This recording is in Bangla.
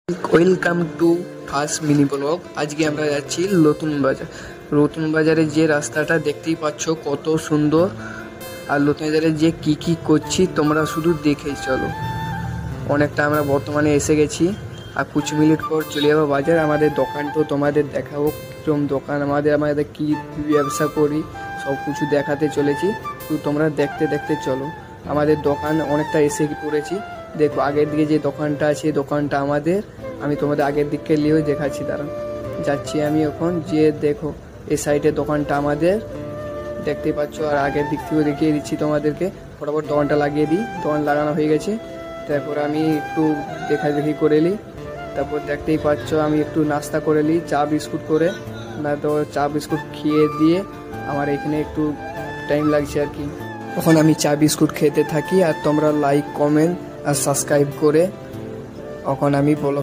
Welcome to first mini blog. আজকে আমরা যাচ্ছি নতুন বাজার। নতুন বাজারে যে রাস্তাটা দেখতেই পাচ্ছ কত সুন্দর, আর নতুন বাজারে যে কি করছি তোমরা শুধু দেখেই চলো। অনেকটা আমরা বর্তমানে এসে গেছি, আর কুছ মিনিট পর চলে যাবো বাজার। আমাদের দোকানটাও তোমাদের দেখাবো, কিরকম দোকান আমাদের কি ব্যবসা করি সব কিছু দেখাতে চলেছি। তো তোমরা দেখতে দেখতে চলো। আমাদের দোকান অনেকটা এসে পড়েছি। দেখো আগের দিকে যে দোকানটা আছে দোকানটা আমাদের। আমি তোমাদের আগের দিককে নিয়েও দেখাচ্ছি, দাঁড়াও যাচ্ছি আমি এখন। যে দেখো এই সাইডে দোকানটা আমাদের দেখতেই পাচ্ছ, আর আগের দিক থেকেও দেখিয়ে দিচ্ছি তোমাদেরকে। ফটাফট দোকানটা লাগিয়ে দিই। দোকান লাগানো হয়ে গেছে, তারপর আমি একটু দেখি করে নিই। তারপর দেখতেই পাচ্ছ আমি একটু নাস্তা করে নিই, চা বিস্কুট করে। না তো চা বিস্কুট খেয়ে দিয়ে আমার এখানে একটু টাইম লাগছে আর কি। তখন আমি চা বিস্কুট খেতে থাকি, আর তোমরা লাইক কমেন্ট আর সাবস্ক্রাইব করে এখন আমি বলো